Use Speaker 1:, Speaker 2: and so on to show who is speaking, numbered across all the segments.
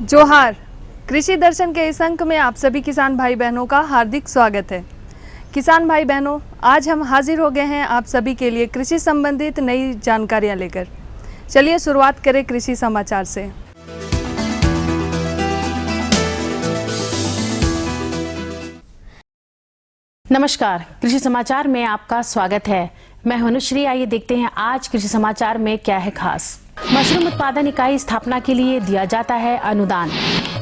Speaker 1: जोहार। कृषि दर्शन के इस अंक में आप सभी किसान भाई बहनों का हार्दिक स्वागत है। किसान भाई बहनों, आज हम हाजिर हो गए हैं आप सभी के लिए कृषि संबंधित नई जानकारियां लेकर। चलिए शुरुआत करें कृषि समाचार से।
Speaker 2: नमस्कार, कृषि समाचार में आपका स्वागत है। मैं अनुश्री। आइए देखते हैं आज कृषि समाचार में क्या है खास। मशरूम उत्पादन इकाई स्थापना के लिए दिया जाता है अनुदान।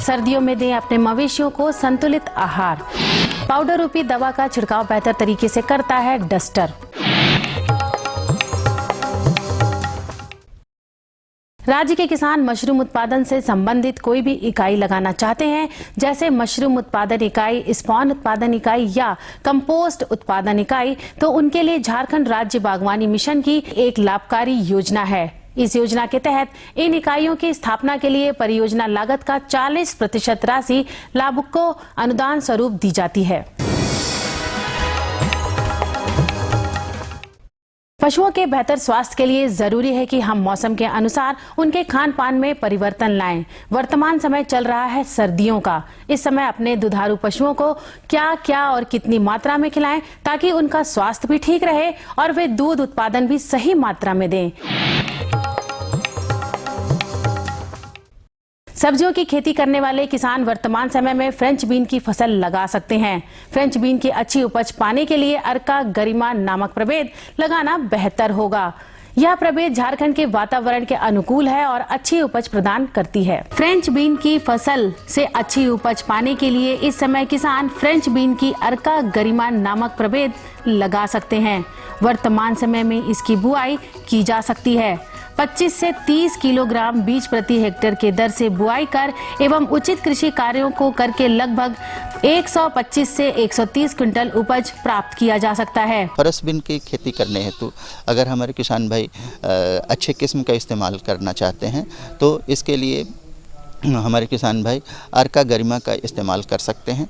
Speaker 2: सर्दियों में दें अपने मवेशियों को संतुलित आहार। पाउडर रूपी दवा का छिड़काव बेहतर तरीके से करता है डस्टर। राज्य के किसान मशरूम उत्पादन से संबंधित कोई भी इकाई लगाना चाहते हैं, जैसे मशरूम उत्पादन इकाई, स्पॉन उत्पादन इकाई या कंपोस्ट उत्पादन इकाई, तो उनके लिए झारखंड राज्य बागवानी मिशन की एक लाभकारी योजना है। इस योजना के तहत इन इकाइयों की स्थापना के लिए परियोजना लागत का 40% राशि लाभुक को अनुदान स्वरूप दी जाती है। पशुओं के बेहतर स्वास्थ्य के लिए जरूरी है कि हम मौसम के अनुसार उनके खान पान में परिवर्तन लाएं। वर्तमान समय चल रहा है सर्दियों का। इस समय अपने दुधारू पशुओं को क्या क्या और कितनी मात्रा में खिलाएं ताकि उनका स्वास्थ्य भी ठीक रहे और वे दूध उत्पादन भी सही मात्रा में दें। सब्जियों की खेती करने वाले किसान वर्तमान समय में फ्रेंच बीन की फसल लगा सकते हैं। फ्रेंच बीन की अच्छी उपज पाने के लिए अर्का गरिमा नामक प्रभेद लगाना बेहतर होगा। यह प्रभेद झारखंड के वातावरण के अनुकूल है और अच्छी उपज प्रदान करती है। फ्रेंच बीन की फसल से अच्छी उपज पाने के लिए इस समय किसान फ्रेंच बीन की अर्का गरिमा नामक प्रभेद लगा सकते हैं। वर्तमान समय में इसकी बुआई की जा सकती है। 25 से 30 किलोग्राम बीज प्रति हेक्टेयर के दर से बुआई कर एवं उचित कृषि कार्यों को करके लगभग 125 से 130 क्विंटल उपज प्राप्त किया जा सकता है।
Speaker 3: फरस बीन की खेती करने हेतु अगर हमारे किसान भाई अच्छे किस्म का इस्तेमाल करना चाहते हैं तो इसके लिए हमारे किसान भाई अर्का गरिमा का इस्तेमाल कर सकते हैं।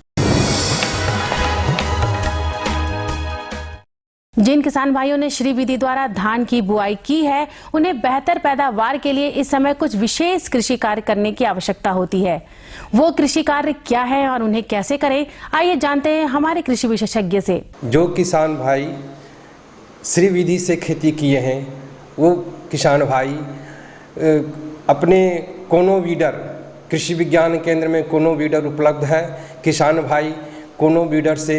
Speaker 2: जिन किसान भाइयों ने श्री विधि द्वारा धान की बुआई की है, उन्हें बेहतर पैदावार के लिए इस समय कुछ विशेष कृषि कार्य करने की आवश्यकता होती है। वो कृषि कार्य क्या है और उन्हें कैसे करें, आइए जानते हैं हमारे कृषि विशेषज्ञ से।
Speaker 4: जो किसान भाई श्री विधि से खेती किए हैं, वो किसान भाई अपने कोनो वीडर, कृषि विज्ञान केंद्र में कोनो वीडर उपलब्ध है। किसान भाई कोनो वीडर से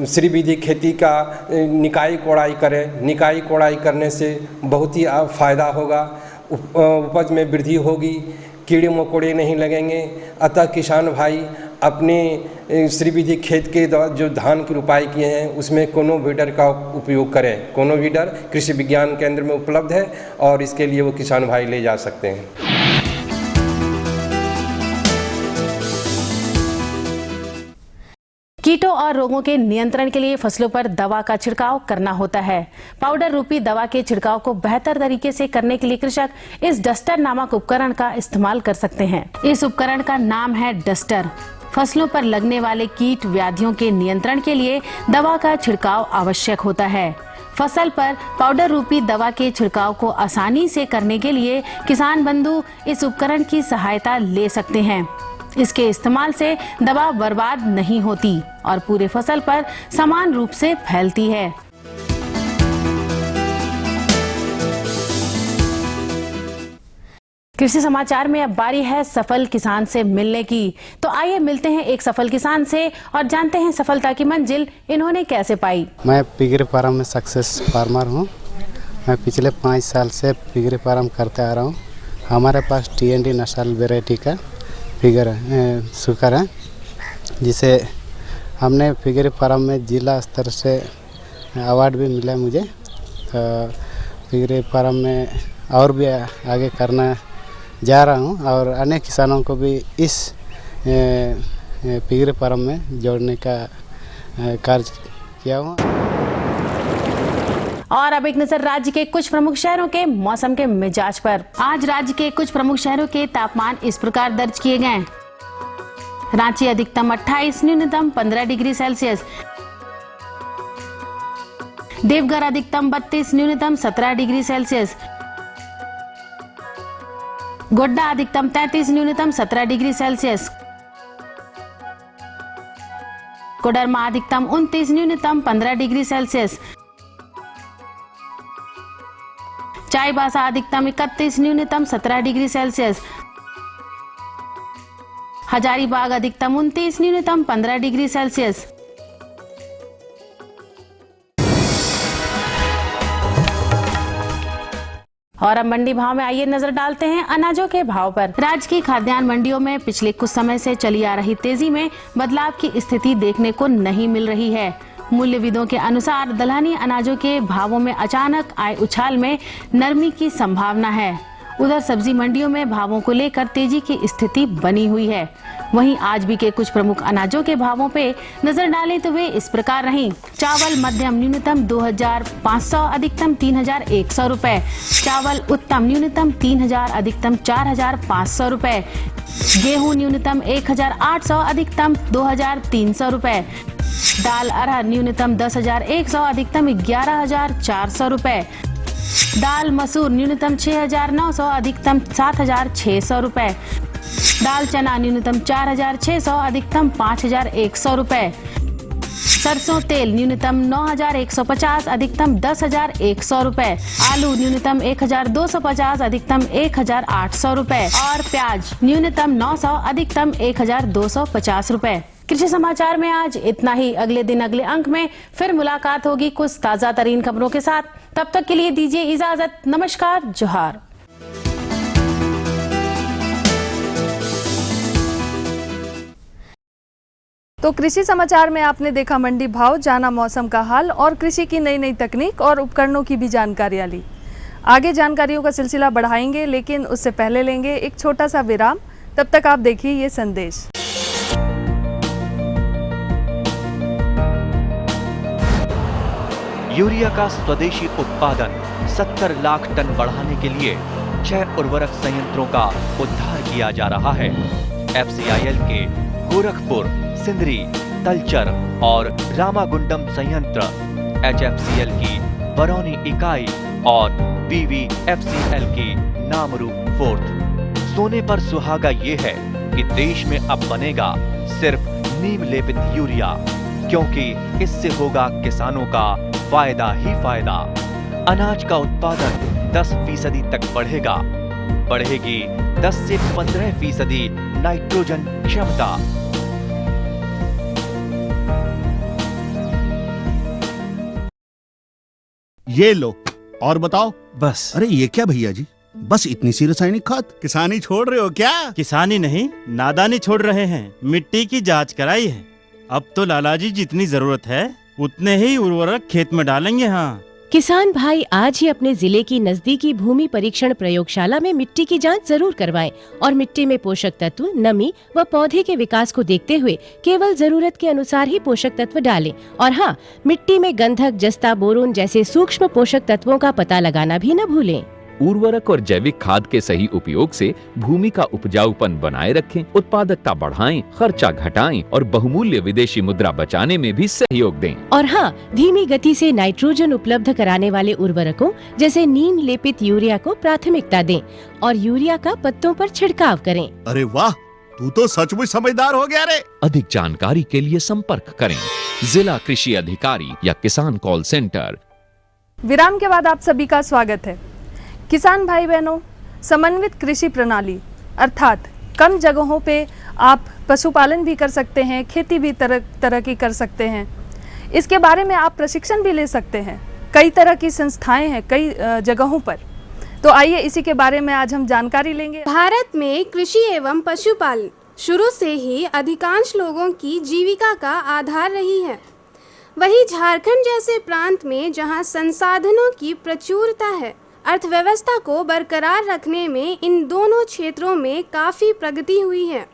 Speaker 4: श्री विधि खेती का निकाई कोड़ाई करें। निकाई कोड़ाई करने से बहुत ही फ़ायदा होगा, उपज में वृद्धि होगी, कीड़े मकोड़े नहीं लगेंगे। अतः किसान भाई अपने श्री विधि खेत के जो धान की रोपाई किए हैं उसमें कोनो वीडर का उपयोग करें। कोनो वीडर कृषि विज्ञान केंद्र में उपलब्ध है और इसके लिए वो किसान भाई ले जा सकते हैं।
Speaker 2: कीटों और रोगों के नियंत्रण के लिए फसलों पर दवा का छिड़काव करना होता है। पाउडर रूपी दवा के छिड़काव को बेहतर तरीके से करने के लिए कृषक इस डस्टर नामक उपकरण का इस्तेमाल कर सकते हैं। इस उपकरण का नाम है डस्टर। फसलों पर लगने वाले कीट व्याधियों के नियंत्रण के लिए दवा का छिड़काव आवश्यक होता है। फसल पर पाउडर रूपी दवा के छिड़काव को आसानी से करने के लिए किसान बंधु इस उपकरण की सहायता ले सकते हैं। इसके इस्तेमाल से दवा बर्बाद नहीं होती और पूरे फसल पर समान रूप से फैलती है। कृषि समाचार में अब बारी है सफल किसान से मिलने की। तो आइए मिलते हैं एक सफल किसान से और जानते हैं सफलता की मंजिल इन्होंने कैसे पाई।
Speaker 5: मैं पिगरी फार्म में सक्सेस फार्मर हूँ। मैं पिछले 5 साल से पिगरी फार्म करते आ रहा हूँ। हमारे पास TND नस्ल वेराइटी का फिगर सुकर है, जिसे हमने फिगर फार्म में जिला स्तर से अवार्ड भी मिला मुझे। तो फिगर फार्म में और भी आगे करना जा रहा हूँ और अन्य किसानों को भी इस फिगर फार्म में जोड़ने का कार्य किया हूँ।
Speaker 2: और अब एक नजर राज्य के कुछ प्रमुख शहरों के मौसम के मिजाज पर। आज राज्य के कुछ प्रमुख शहरों के तापमान इस प्रकार दर्ज किए गए। रांची अधिकतम 28, न्यूनतम 15 डिग्री सेल्सियस। देवघर अधिकतम 32, न्यूनतम 17 डिग्री सेल्सियस। गोड्डा अधिकतम 33, न्यूनतम 17 डिग्री सेल्सियस। कोडरमा अधिकतम 29, न्यूनतम 15 डिग्री सेल्सियस। चाईबासा अधिकतम 31, न्यूनतम 17 डिग्री सेल्सियस। हजारीबाग अधिकतम 29, न्यूनतम 15 डिग्री सेल्सियस। और अब मंडी भाव में आइए नजर डालते हैं अनाजों के भाव पर। राज्य की खाद्यान्न मंडियों में पिछले कुछ समय से चली आ रही तेजी में बदलाव की स्थिति देखने को नहीं मिल रही है। मूल्यविदों के अनुसार दलहनी अनाजों के भावों में अचानक आए उछाल में नरमी की संभावना है। उधर सब्जी मंडियों में भावों को लेकर तेजी की स्थिति बनी हुई है। वहीं आज भी के कुछ प्रमुख अनाजों के भावों पे नजर डालें तो वे इस प्रकार रहीं। चावल मध्यम न्यूनतम 2500, अधिकतम 3100 रुपए। चावल उत्तम न्यूनतम 3000, अधिकतम 4500 रुपए। गेहूं न्यूनतम 1800, अधिकतम 2300 रुपए। दाल अरहर न्यूनतम 10100, अधिकतम 11400 रुपए। दाल मसूर न्यूनतम 6900, अधिकतम 7600 रुपए। दाल चना न्यूनतम 4600, अधिकतम 5100 रुपए। सरसों तेल न्यूनतम 9150, अधिकतम 10100 रुपए। आलू न्यूनतम 1250, अधिकतम 1800 रुपए। और प्याज न्यूनतम 900, अधिकतम 1250 रुपए। कृषि समाचार में आज इतना ही। अगले दिन अगले अंक में फिर मुलाकात होगी कुछ ताजा तरीन खबरों के साथ। तब तक के लिए दीजिए इजाजत। नमस्कार, जोहार।
Speaker 1: तो कृषि समाचार में आपने देखा मंडी भाव, जाना मौसम का हाल और कृषि की नई नई तकनीक और उपकरणों की भी जानकारियां ली। आगे जानकारियों का सिलसिला बढ़ाएंगे, लेकिन उससे पहले लेंगे एक छोटा सा विराम। तब तक आप देखिए ये संदेश।
Speaker 6: यूरिया का स्वदेशी उत्पादन 70 लाख टन बढ़ाने के लिए 6 उर्वरक संयंत्रों का उद्धार किया जा रहा है। FCIL के गोरखपुर, सिंदरी, तलचर और रामागुंडम संयंत्र, HFCL की बरौनी इकाई और BVFCL की नामरू फोर्थ। सोने पर सुहागा ये है कि देश में अब बनेगा सिर्फ नीम लेपित यूरिया, क्योंकि इससे होगा किसानों का फायदा ही फायदा। अनाज का उत्पादन 10% तक बढ़ेगा। बढ़ेगी 10 से 15% नाइट्रोजन क्षमता।
Speaker 7: ये लो और बताओ।
Speaker 8: बस।
Speaker 7: अरे ये क्या भैया जी, बस इतनी सी रासायनिक खाद? किसानी छोड़ रहे हो क्या?
Speaker 8: किसानी नहीं, नादानी छोड़ रहे हैं। मिट्टी की जांच कराई है। अब तो लालाजी जितनी जरूरत है उतने ही उर्वरक खेत में डालेंगे। हाँ,
Speaker 9: किसान भाई आज ही अपने जिले की नजदीकी भूमि परीक्षण प्रयोगशाला में मिट्टी की जांच जरूर करवाएं और मिट्टी में पोषक तत्व, नमी व पौधे के विकास को देखते हुए केवल जरूरत के अनुसार ही पोषक तत्व डालें। और हाँ, मिट्टी में गंधक, जस्ता, बोरोन जैसे सूक्ष्म पोषक तत्वों का पता लगाना भी न भूलें।
Speaker 10: उर्वरक और जैविक खाद के सही उपयोग से भूमि का उपजाऊपन बनाए रखें, उत्पादकता बढ़ाएं, खर्चा घटाएं और बहुमूल्य विदेशी मुद्रा बचाने में भी सहयोग दें।
Speaker 9: और हाँ, धीमी गति से नाइट्रोजन उपलब्ध कराने वाले उर्वरकों जैसे नीम लेपित यूरिया को प्राथमिकता दें और यूरिया का पत्तों पर छिड़काव करें।
Speaker 7: अरे वाह, तू तो सचमुच समझदार हो गया रे।
Speaker 10: अधिक जानकारी के लिए संपर्क करें जिला कृषि अधिकारी या किसान कॉल सेंटर।
Speaker 1: विराम के बाद आप सभी का स्वागत है। किसान भाई बहनों, समन्वित कृषि प्रणाली अर्थात कम जगहों पे आप पशुपालन भी कर सकते हैं, खेती भी तरह की कर सकते हैं। इसके बारे में आप प्रशिक्षण भी ले सकते हैं। कई तरह की संस्थाएं हैं कई जगहों पर। तो आइए इसी के बारे में आज हम जानकारी लेंगे।
Speaker 11: भारत में कृषि एवं पशुपालन शुरू से ही अधिकांश लोगों की जीविका का आधार रही है। वहीं झारखंड जैसे प्रांत में जहां संसाधनों की प्रचुरता है, अर्थव्यवस्था को बरकरार रखने में इन दोनों क्षेत्रों में काफ़ी प्रगति हुई है।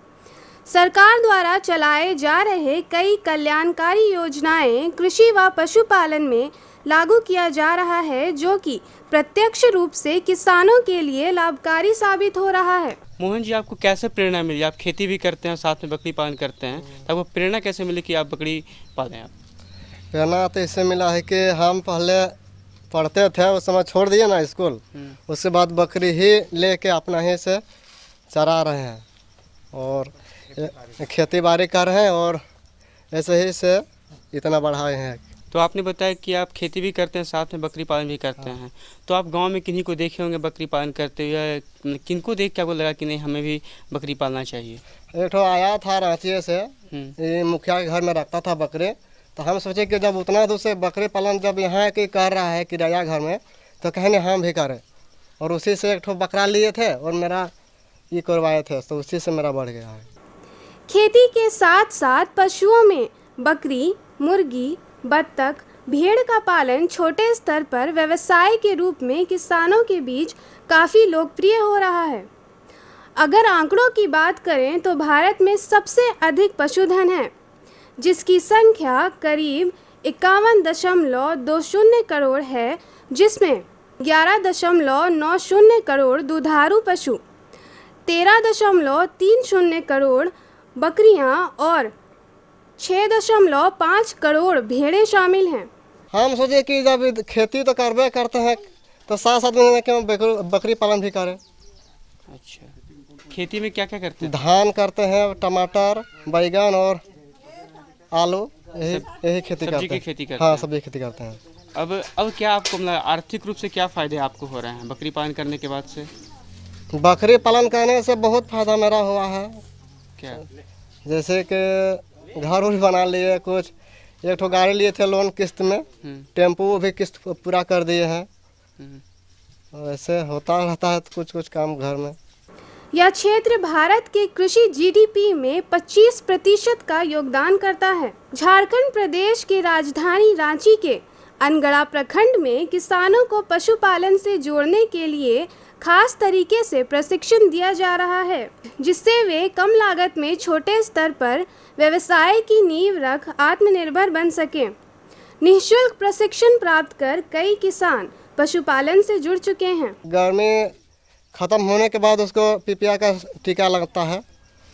Speaker 11: सरकार द्वारा चलाए जा रहे कई कल्याणकारी योजनाएं कृषि व पशुपालन में लागू किया जा रहा है, जो कि प्रत्यक्ष रूप से किसानों के लिए लाभकारी साबित हो रहा है।
Speaker 12: मोहन जी, आपको कैसे प्रेरणा मिली? आप खेती भी करते हैं, साथ में बकरी पालन करते हैं, तो आपको प्रेरणा कैसे मिली कि आप बकरी पालें? आप
Speaker 13: प्रेरणा तो इससे मिला है कि हम पहले पढ़ते थे, उस समय छोड़ दिए ना स्कूल, उसके बाद बकरी ही लेके अपना ही से चरा रहे हैं और खेती बाड़ी कर रहे हैं और ऐसे ही से इतना बढ़ाए हैं।
Speaker 12: तो आपने बताया कि आप खेती भी करते हैं, साथ में बकरी पालन भी करते हैं। तो आप गांव में किन्हीं को देखे होंगे बकरी पालन करते हुए, किनको देख के आपको लगा कि नहीं हमें भी बकरी पालना चाहिए?
Speaker 13: एक ठो आया था रांची से, ये मुखिया के घर में रखता था बकरे, तो हम सोचे कि जब उतना दूर से बकरी पालन जब यहाँ के कर रहा है किराया घर में, तो कहने हम भी करें, और उसी से एक ठो बकरा लिए थे और मेरा ये करवाए थे, तो उसी से मेरा बढ़ गया है।
Speaker 11: खेती के साथ साथ पशुओं में बकरी, मुर्गी, बत्तख, भेड़ का पालन छोटे स्तर पर व्यवसाय के रूप में किसानों के बीच काफ़ी लोकप्रिय हो रहा है। अगर आंकड़ों की बात करें तो भारत में सबसे अधिक पशुधन है, जिसकी संख्या करीब 51.20 करोड़ है, जिसमें 11.90 करोड़ दुधारू पशु, 13.30 करोड़ बकरियां और 6.5 करोड़ भेड़ें शामिल हैं।
Speaker 13: हम सोचे कि जब खेती तो करबे करते हैं तो साथ साथ में क्यों बकरी पालन भी करें।
Speaker 12: अच्छा, खेती में क्या क्या करते हैं?
Speaker 13: धान करते हैं, टमाटर, बैगन और आलू, यही खेती करते हैं।
Speaker 12: खेती करते
Speaker 13: हाँ, सब्जी खेती करते हैं।
Speaker 12: अब क्या आपको मतलब आर्थिक रूप से क्या फ़ायदे आपको हो रहे हैं बकरी पालन करने के बाद से?
Speaker 13: बकरी पालन करने से बहुत फ़ायदा मेरा हुआ है।
Speaker 12: क्या? जैसे
Speaker 13: कि घर भी बना लिए, कुछ एक ठो गाड़ी लिए थे लोन किस्त में, टेम्पो भी किस्त पूरा कर दिए हैं। ऐसे होता रहता है कुछ कुछ काम घर में।
Speaker 11: यह क्षेत्र भारत के कृषि जीडीपी में 25% का योगदान करता है। झारखंड प्रदेश की राजधानी रांची के अनगढ़ा प्रखंड में किसानों को पशुपालन से जोड़ने के लिए खास तरीके से प्रशिक्षण दिया जा रहा है, जिससे वे कम लागत में छोटे स्तर पर व्यवसाय की नींव रख आत्मनिर्भर बन सकें। निःशुल्क प्रशिक्षण प्राप्त कर कई किसान पशुपालन से जुड़ चुके हैं।
Speaker 13: गर्मी ख़त्म होने के बाद उसको पीपिया का टीका लगता है,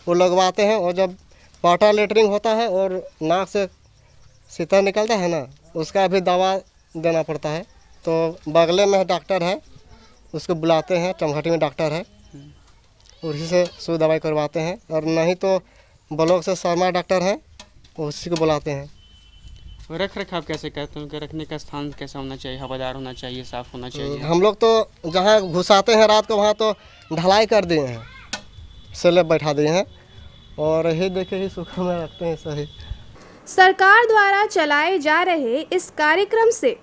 Speaker 13: वो लगवाते हैं, और जब वाटर लेटरिंग होता है और नाक से सीता निकलता है ना, उसका भी दवा देना पड़ता है। तो बगले में डॉक्टर है, उसको बुलाते हैं, चमघटी में डॉक्टर है, उसी से सुई दवाई करवाते हैं, और नहीं तो ब्लॉक से शर्मा डॉक्टर है, उसी को बुलाते हैं।
Speaker 12: रख रखाव कैसे करते हैं? उनके रखने का स्थान कैसा होना चाहिए? हवादार होना चाहिए, साफ होना चाहिए?
Speaker 13: हम लोग तो जहाँ घुसाते हैं रात को वहाँ तो ढलाई कर दिए हैं, स्लैब बैठा दिए हैं, और यही देखे ही सूखा में रखते हैं। सही
Speaker 11: सरकार द्वारा चलाए जा रहे इस कार्यक्रम से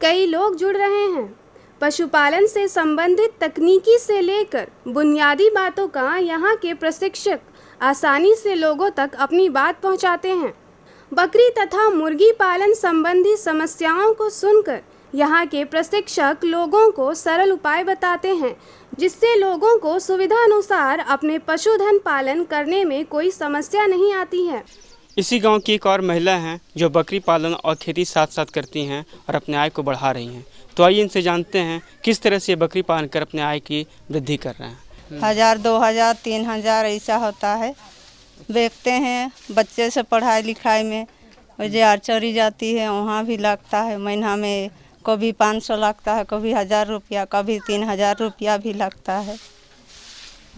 Speaker 11: कई लोग जुड़ रहे हैं। पशुपालन से संबंधित तकनीकी से लेकर बुनियादी बातों का यहाँ के प्रशिक्षक आसानी से लोगों तक अपनी बात पहुँचाते हैं। बकरी तथा मुर्गी पालन संबंधी समस्याओं को सुनकर यहाँ के प्रशिक्षक लोगों को सरल उपाय बताते हैं, जिससे लोगों को सुविधा अनुसार अपने पशुधन पालन करने में कोई समस्या नहीं आती है।
Speaker 12: इसी गांव की एक और महिला हैं जो बकरी पालन और खेती साथ साथ करती हैं और अपने आय को बढ़ा रही हैं। तो आइए इनसे जानते हैं किस तरह से बकरी पालन कर अपने आय की वृद्धि कर रहे हैं।
Speaker 14: 1000, 2000, 3000 ऐसा होता है। बेचते हैं बच्चे से पढ़ाई लिखाई में, और जो आर्चरी जाती है वहाँ भी लगता है। महीना में कभी 500 लगता है, कभी 1000 रुपया, कभी 3000 रुपया भी लगता है।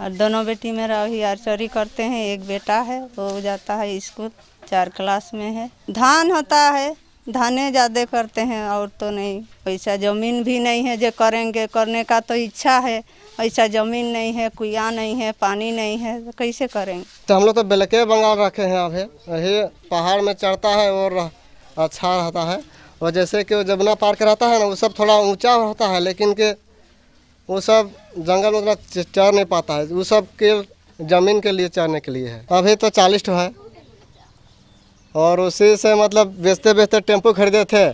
Speaker 14: और दोनों बेटी मेरा वही आर्चरी करते हैं, एक बेटा है वो जाता है स्कूल, 4 क्लास में है। धान होता है, धाने ज़्यादा करते हैं और तो नहीं। वैसा ज़मीन भी नहीं है जो करेंगे, करने का तो इच्छा है, ऐसा ज़मीन नहीं है, कुआँ नहीं है, पानी नहीं है, तो कैसे करेंगे।
Speaker 13: तो हम लोग तो बेलके बंगाल रखे हैं। अभी यही पहाड़ में चढ़ता है और अच्छा रहता है। और जैसे कि जमुना पार्क रहता है ना, वो सब थोड़ा ऊंचा होता है, लेकिन के वो सब जंगल में उतना चढ़ नहीं पाता है। वो सब के ज़मीन के लिए चढ़ने के लिए है। अभी तो 40 है, और उसी से मतलब बेचते बेचते टेम्पो खरीदे थे,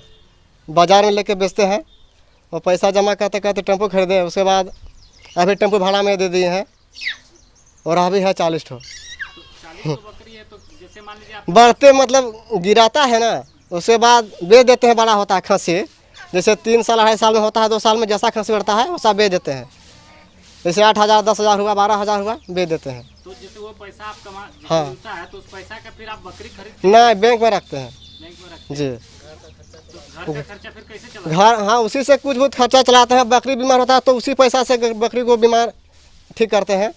Speaker 13: बाज़ार में लेके बेचते हैं, और पैसा जमा करते करते टेम्पो खरीदे। उसके बाद अभी टेम्पो भाड़ा में दे दिए हैं, और अभी है 40 बढ़ते मतलब गिराता है ना, उसके बाद बेच देते हैं। बड़ा होता है खस्सी, जैसे 3 साल 2.5 साल में होता है, 2 साल में जैसा खस्सी बढ़ता है वैसा बेच देते हैं। जैसे 8000, 10000 हुआ, 12000 हुआ, बेच देते हैं।
Speaker 15: तो जैसे वो पैसा आप कमा
Speaker 13: हाँ,
Speaker 15: है तो उस पैसा का फिर आप बकरी खरीदते हैं?
Speaker 13: नहीं, बैंक में रखते हैं।
Speaker 15: बैंक में रखते
Speaker 13: जी।
Speaker 15: तो घर का खर्चा फिर कैसे चलाते हैं?
Speaker 13: घर, हाँ, उसी से कुछ बहुत खर्चा चलाते हैं। बकरी बीमार होता है तो उसी पैसा से बकरी को बीमार ठीक करते हैं।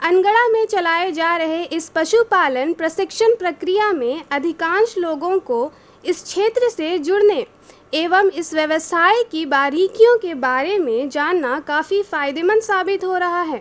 Speaker 11: अनगढ़ा में चलाए जा रहे इस पशुपालन प्रशिक्षण प्रक्रिया में अधिकांश लोगों को इस क्षेत्र से जुड़ने एवं इस व्यवसाय की बारीकियों के बारे में जानना काफ़ी फायदेमंद साबित हो रहा है।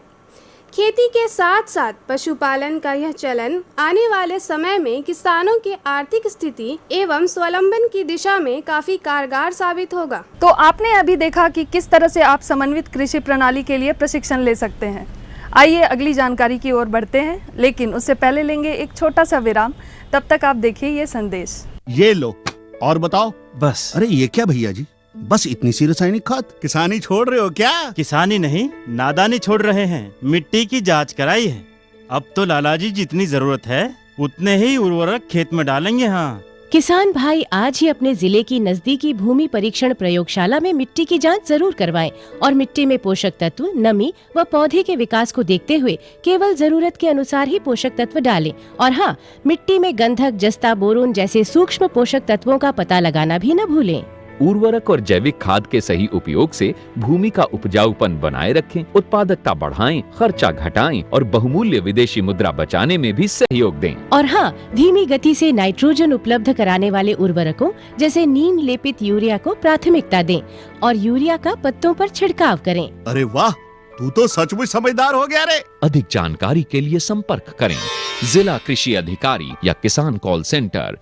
Speaker 11: खेती के साथ साथ पशुपालन का यह चलन आने वाले समय में किसानों की आर्थिक स्थिति एवं स्वावलंबन की दिशा में काफ़ी कारगर साबित होगा।
Speaker 1: तो आपने अभी देखा कि किस तरह से आप समन्वित कृषि प्रणाली के लिए प्रशिक्षण ले सकते हैं। आइए अगली जानकारी की ओर बढ़ते हैं, लेकिन उससे पहले लेंगे एक छोटा सा विराम। तब तक आप देखिए ये संदेश।
Speaker 7: ये लो और बताओ।
Speaker 8: बस।
Speaker 7: अरे ये क्या भैया जी, बस इतनी सी रासायनिक खाद? किसानी छोड़ रहे हो क्या?
Speaker 8: किसानी नहीं, नादानी छोड़ रहे हैं। मिट्टी की जांच कराई है। अब तो लाला जी जितनी जरूरत है उतने ही उर्वरक खेत में डालेंगे। हाँ,
Speaker 9: किसान भाई आज ही अपने जिले की नजदीकी भूमि परीक्षण प्रयोगशाला में मिट्टी की जांच जरूर करवाएं और मिट्टी में पोषक तत्व, नमी व पौधे के विकास को देखते हुए केवल जरूरत के अनुसार ही पोषक तत्व डालें। और हाँ, मिट्टी में गंधक, जस्ता, बोरोन जैसे सूक्ष्म पोषक तत्वों का पता लगाना भी न भूलें।
Speaker 10: उर्वरक और जैविक खाद के सही उपयोग से भूमि का उपजाऊपन बनाए रखें, उत्पादकता बढ़ाएं, खर्चा घटाएं और बहुमूल्य विदेशी मुद्रा बचाने में भी सहयोग दें।
Speaker 9: और हाँ, धीमी गति से नाइट्रोजन उपलब्ध कराने वाले उर्वरकों जैसे नीम लेपित यूरिया को प्राथमिकता दें और यूरिया का पत्तों पर छिड़काव करें।
Speaker 7: अरे वाह, तू तो सचमुच समझदार हो गया रे।
Speaker 10: अधिक जानकारी के लिए संपर्क करें जिला कृषि अधिकारी या किसान कॉल सेंटर।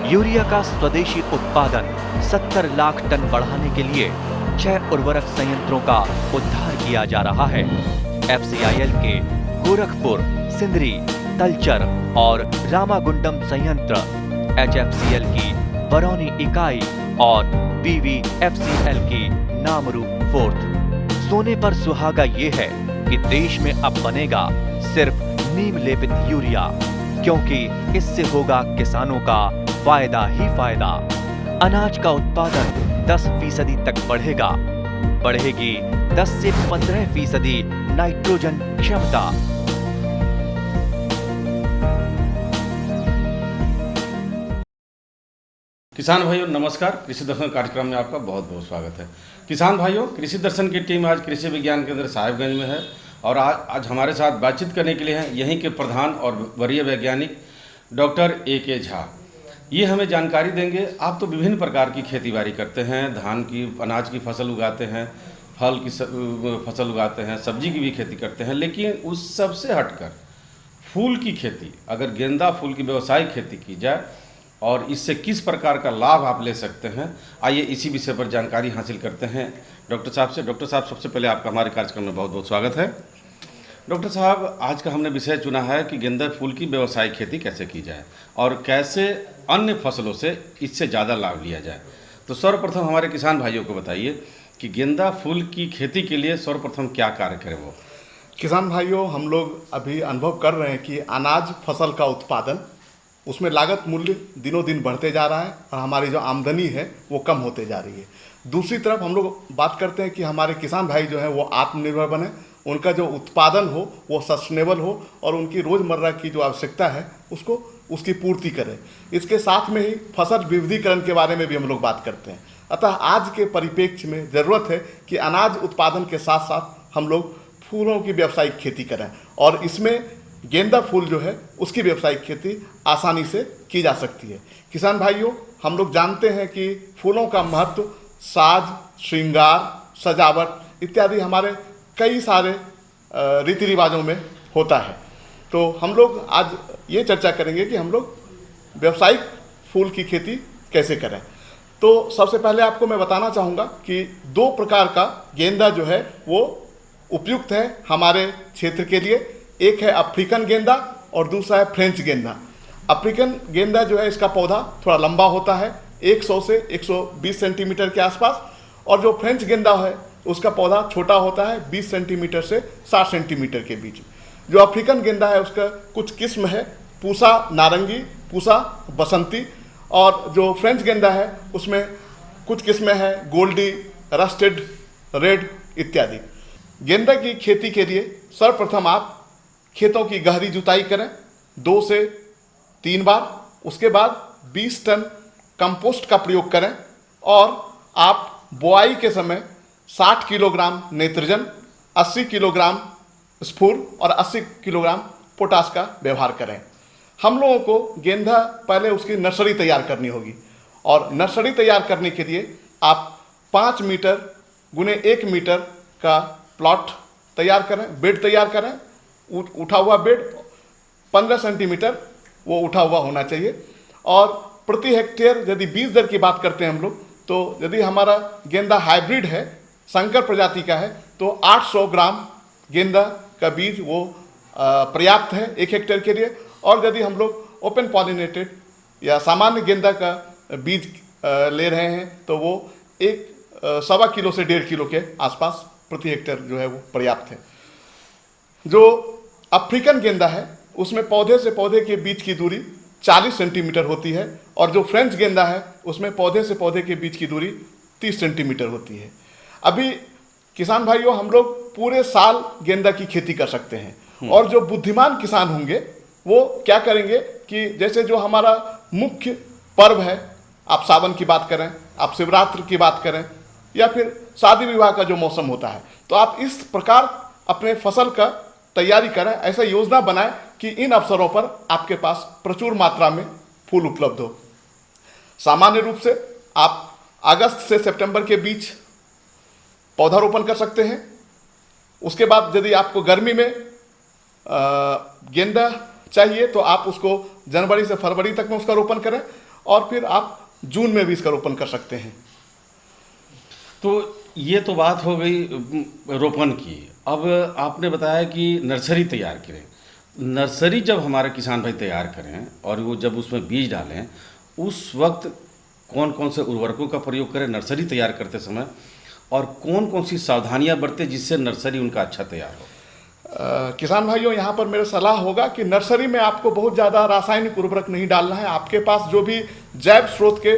Speaker 6: यूरिया का स्वदेशी उत्पादन 70 लाख टन बढ़ाने के लिए 6 उर्वरक संयंत्रों का उद्धार किया जा रहा है। FCIL के गोरखपुर, सिंदरी, तलचर और रामागुंडम संयंत्र, HFCL की बरौनी इकाई और BVFCL की नामरू फोर्थ। सोने पर सुहागा ये है कि देश में अब बनेगा सिर्फ नीम लेपित यूरिया, क्योंकि इससे होगा किसानों का फायदा ही फायदा। अनाज का उत्पादन 10% तक बढ़ेगा। बढ़ेगी 10 से 15% नाइट्रोजन क्षमता।
Speaker 16: किसान भाइयों नमस्कार, कृषि दर्शन कार्यक्रम में आपका बहुत बहुत स्वागत है। किसान भाइयों, कृषि दर्शन की टीम आज कृषि विज्ञान केंद्र साहिबगंज में है और आज हमारे साथ बातचीत करने के लिए हैं यहीं के प्रधान और वरीय वैज्ञानिक डॉक्टर A.K. झा। ये हमें जानकारी देंगे। आप तो विभिन्न प्रकार की खेतीबाड़ी करते हैं, धान की, अनाज की फसल उगाते हैं, फल की फसल उगाते हैं, सब्जी की भी खेती करते हैं, लेकिन उस सब से हटकर फूल की खेती, अगर गेंदा फूल की व्यवसायिक खेती की जाए और इससे किस प्रकार का लाभ आप ले सकते हैं, आइए इसी विषय पर जानकारी हासिल करते हैं डॉक्टर साहब से। डॉक्टर साहब, सबसे पहले आपका हमारे कार्यक्रम में बहुत बहुत स्वागत है। डॉक्टर साहब, आज का हमने विषय चुना है कि गेंदा फूल की व्यवसायिक खेती कैसे की जाए और कैसे अन्य फसलों से इससे ज़्यादा लाभ लिया जाए। तो सर्वप्रथम हमारे किसान भाइयों को बताइए कि गेंदा फूल की खेती के लिए सर्वप्रथम क्या कार्य करें वो।
Speaker 17: किसान भाइयों, हम लोग अभी अनुभव कर रहे हैं कि अनाज फसल का उत्पादन, उसमें लागत मूल्य दिनों दिन बढ़ते जा रहा है और हमारी जो आमदनी है वो कम होते जा रही है। दूसरी तरफ हम लोग बात करते हैं कि हमारे किसान भाई जो हैं वो आत्मनिर्भर बने, उनका जो उत्पादन हो वो सस्टेनेबल हो और उनकी रोज़मर्रा की जो आवश्यकता है उसकी पूर्ति करें। इसके साथ में ही फसल विविधीकरण के बारे में भी हम लोग बात करते हैं। अतः आज के परिप्रेक्ष्य में ज़रूरत है कि अनाज उत्पादन के साथ साथ हम लोग फूलों की व्यावसायिक खेती करें और इसमें गेंदा फूल जो है उसकी व्यावसायिक खेती आसानी से की जा सकती है। किसान भाइयों, हम लोग जानते हैं कि फूलों का महत्व साज, श्रृंगार, सजावट इत्यादि हमारे कई सारे रीति रिवाजों में होता है। तो हम लोग आज ये चर्चा करेंगे कि हम लोग व्यावसायिक फूल की खेती कैसे करें। तो सबसे पहले आपको मैं बताना चाहूँगा कि 2 प्रकार का गेंदा जो है वो उपयुक्त है हमारे क्षेत्र के लिए। एक है अफ्रीकन गेंदा और दूसरा है फ्रेंच गेंदा। अफ्रीकन गेंदा जो है इसका पौधा थोड़ा लंबा होता है, 100 से 120 सेंटीमीटर के आसपास, और जो फ्रेंच गेंदा है उसका पौधा छोटा होता है, 20 सेंटीमीटर से 60 सेंटीमीटर के बीच। जो अफ्रीकन गेंदा है उसका कुछ किस्म है पूसा नारंगी, पूसा बसंती, और जो फ्रेंच गेंदा है उसमें कुछ किस्में हैं गोल्डी, रस्टेड, रेड इत्यादि। गेंदा की खेती के लिए सर्वप्रथम आप खेतों की गहरी जुताई करें 2 से 3 बार। उसके बाद 20 टन कंपोस्ट का प्रयोग करें और आप बुआई के समय 60 किलोग्राम नेत्रजन, 80 किलोग्राम स्फूर और 80 किलोग्राम पोटास का व्यवहार करें। हम लोगों को गेंदा पहले उसकी नर्सरी तैयार करनी होगी और नर्सरी तैयार करने के लिए आप 5 मीटर गुने 1 मीटर का प्लॉट तैयार करें, बेड तैयार करें। उठा हुआ बेड 15 सेंटीमीटर वो उठा हुआ होना चाहिए। और प्रति हेक्टेयर यदि बीज दर की बात करते हैं हम लोग, तो यदि हमारा गेंदा हाइब्रिड है, संकर प्रजाति का है, तो 800 ग्राम गेंदा का बीज वो पर्याप्त है 1 हेक्टेयर के लिए। और यदि हम लोग ओपन पॉलिनेटेड या सामान्य गेंदा का बीज ले रहे हैं तो वो 1.25 किलो से 1.5 किलो के आसपास प्रति हेक्टेयर जो है वो पर्याप्त है। जो अफ्रीकन गेंदा है उसमें पौधे से पौधे के बीच की दूरी 40 सेंटीमीटर होती है और जो फ्रेंच गेंदा है उसमें पौधे से पौधे के बीच की दूरी 30 सेंटीमीटर होती है। अभी किसान भाइयों, हम लोग पूरे साल गेंदा की खेती कर सकते हैं और जो बुद्धिमान किसान होंगे वो क्या करेंगे कि जैसे जो हमारा मुख्य पर्व है, आप सावन की बात करें, आप शिवरात्रि की बात करें या फिर शादी विवाह का जो मौसम होता है, तो आप इस प्रकार अपने फसल का तैयारी करें, ऐसा योजना बनाएं कि इन अवसरों पर आपके पास प्रचुर मात्रा में फूल उपलब्ध हो। सामान्य रूप से आप अगस्त से सितंबर के बीच पौधारोपण कर सकते हैं। उसके बाद यदि आपको गर्मी में गेंदा चाहिए तो आप उसको जनवरी से फरवरी तक में उसका रोपण करें और फिर आप जून में भी इसका रोपण कर सकते हैं।
Speaker 16: तो ये तो बात हो गई रोपण की। अब आपने बताया कि नर्सरी तैयार करें। नर्सरी जब हमारे किसान भाई तैयार करें और वो जब उसमें बीज डालें, उस वक्त कौन कौन से उर्वरकों का प्रयोग करें नर्सरी तैयार करते समय, और कौन कौन सी सावधानियां बरतें जिससे नर्सरी उनका अच्छा तैयार हो?
Speaker 17: किसान भाइयों, यहाँ पर मेरा सलाह होगा कि नर्सरी में आपको बहुत ज़्यादा रासायनिक उर्वरक नहीं डालना है। आपके पास जो भी जैव स्रोत के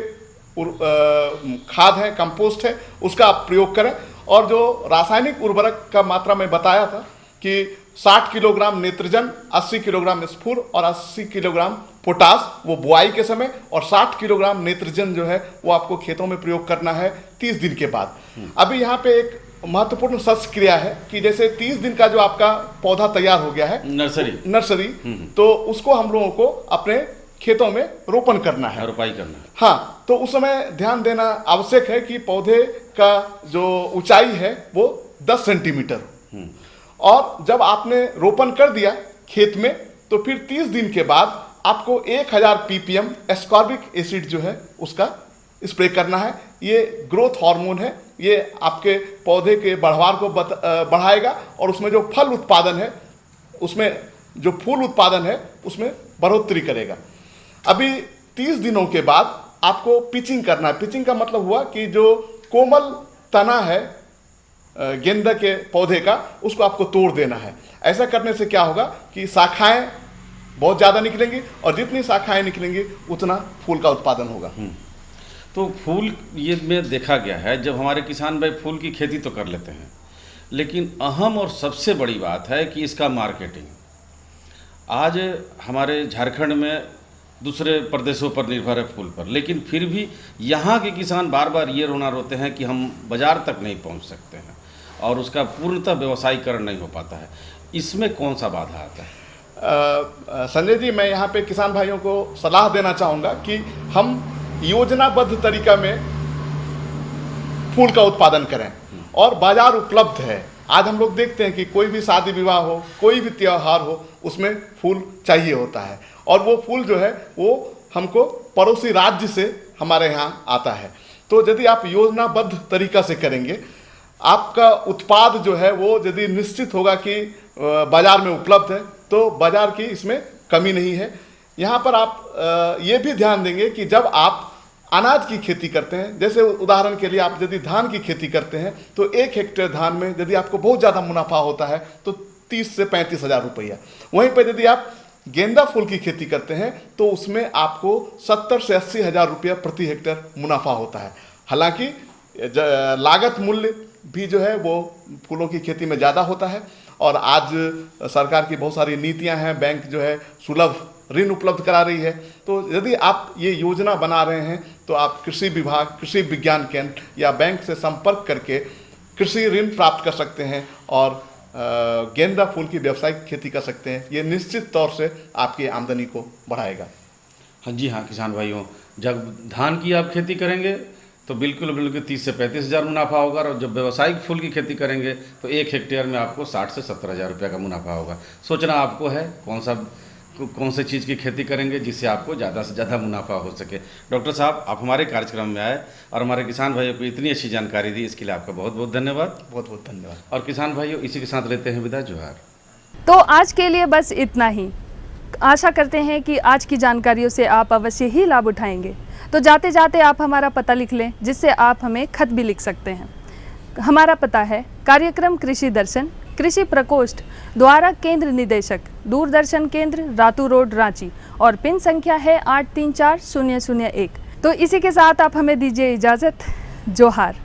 Speaker 17: खाद है, कंपोस्ट है, उसका आप प्रयोग करें। और जो रासायनिक उर्वरक का मात्रा मैं बताया था कि 60 किलोग्राम नेत्रजन, 80 किलोग्राम स्फूर और 80 किलोग्राम पोटास, वो बुआई के समय, और 60 किलोग्राम नेत्रजन जो है वो आपको खेतों में प्रयोग करना है 30 दिन के बाद। अभी यहाँ पे एक महत्वपूर्ण शस्त्र क्रिया है कि जैसे 30 दिन का जो आपका पौधा तैयार हो गया है नर्सरी, तो उसको हम लोगों को अपने खेतों में रोपण करना है,
Speaker 16: रोपाई करना है।
Speaker 17: हाँ, तो उस समय ध्यान देना आवश्यक है कि पौधे का जो ऊंचाई है वो 10 सेंटीमीटर, और जब आपने रोपण कर दिया खेत में तो फिर 30 दिन के बाद आपको 1000 ppm एस्कॉर्बिक एसिड जो है उसका स्प्रे करना है। ये ग्रोथ हार्मोन है, ये आपके पौधे के बढ़वार को बढ़ाएगा और उसमें जो फल उत्पादन है, उसमें जो फूल उत्पादन है उसमें बढ़ोतरी करेगा। अभी 30 दिनों के बाद आपको पिचिंग करना है। पिचिंग का मतलब हुआ कि जो कोमल तना है गेंदा के पौधे का, उसको आपको तोड़ देना है। ऐसा करने से क्या होगा कि शाखाएं बहुत ज़्यादा निकलेंगी और जितनी शाखाएं निकलेंगी उतना फूल का उत्पादन होगा।
Speaker 16: तो फूल ये में देखा गया है, जब हमारे किसान भाई फूल की खेती तो कर लेते हैं, लेकिन अहम और सबसे बड़ी बात है कि इसका मार्केटिंग। आज हमारे झारखंड में दूसरे प्रदेशों पर निर्भर है फूल पर, लेकिन फिर भी यहाँ के किसान बार बार ये रोना रोते हैं कि हम बाज़ार तक नहीं पहुँच सकते हैं और उसका पूर्णतः व्यवसायीकरण नहीं हो पाता है। इसमें कौन सा बाधा आता है?
Speaker 17: संजय जी, मैं यहाँ पे किसान भाइयों को सलाह देना चाहूँगा कि हम योजनाबद्ध तरीका में फूल का उत्पादन करें और बाजार उपलब्ध है। आज हम लोग देखते हैं कि कोई भी शादी विवाह हो, कोई भी त्यौहार हो, उसमें फूल चाहिए होता है और वो फूल जो है वो हमको पड़ोसी राज्य से हमारे यहाँ आता है। तो यदि आप योजनाबद्ध तरीका से करेंगे, आपका उत्पाद जो है वो यदि निश्चित होगा कि बाज़ार में उपलब्ध है, तो बाज़ार की इसमें कमी नहीं है। यहाँ पर आप ये भी ध्यान देंगे कि जब आप अनाज की खेती करते हैं, जैसे उदाहरण के लिए आप यदि धान की खेती करते हैं, तो 1 हेक्टेयर धान में यदि आपको बहुत ज़्यादा मुनाफा होता है तो 30 से 35 हज़ार रुपया। वहीं पर यदि आप गेंदा फूल की खेती करते हैं तो उसमें आपको 70 से 80 हज़ार रुपया प्रति हेक्टेयर मुनाफा होता है। हालांकि लागत मूल्य भी जो है वो फूलों की खेती में ज़्यादा होता है और आज सरकार की बहुत सारी नीतियां हैं, बैंक जो है सुलभ ऋण उपलब्ध करा रही है। तो यदि आप ये योजना बना रहे हैं तो आप कृषि विभाग, कृषि विज्ञान केंद्र या बैंक से संपर्क करके कृषि ऋण प्राप्त कर सकते हैं और गेंदा फूल की व्यावसायिक खेती कर सकते हैं। ये निश्चित तौर से आपकी आमदनी को बढ़ाएगा।
Speaker 16: हाँ जी हाँ किसान भाइयों, जब धान की आप खेती करेंगे तो बिल्कुल 30 से 35 हज़ार मुनाफा होगा, और जब व्यावसायिक फूल की खेती करेंगे तो 1 हेक्टेयर में आपको 60 से 70 हज़ार रुपये का मुनाफा होगा। सोचना आपको है कौन से चीज़ की खेती करेंगे जिससे आपको ज़्यादा से ज़्यादा मुनाफा हो सके। डॉक्टर साहब, आप हमारे कार्यक्रम में आए और हमारे किसान भाइयों को इतनी अच्छी जानकारी दी, इसके लिए आपका बहुत बहुत धन्यवाद।
Speaker 17: बहुत बहुत धन्यवाद।
Speaker 16: और किसान भाइयों, इसी के साथ लेते हैं विदा। जोहार।
Speaker 1: तो आज के लिए बस इतना ही। आशा करते हैं कि आज की जानकारियों से आप अवश्य ही लाभ उठाएंगे। तो जाते जाते आप हमारा पता लिख लें, जिससे आप हमें खत भी लिख सकते हैं। हमारा पता है कार्यक्रम कृषि दर्शन, कृषि प्रकोष्ठ, द्वारा केंद्र निदेशक, दूरदर्शन केंद्र, रातू रोड, रांची, और पिन संख्या है 834001। तो इसी के साथ आप हमें दीजिए इजाज़त। जोहार।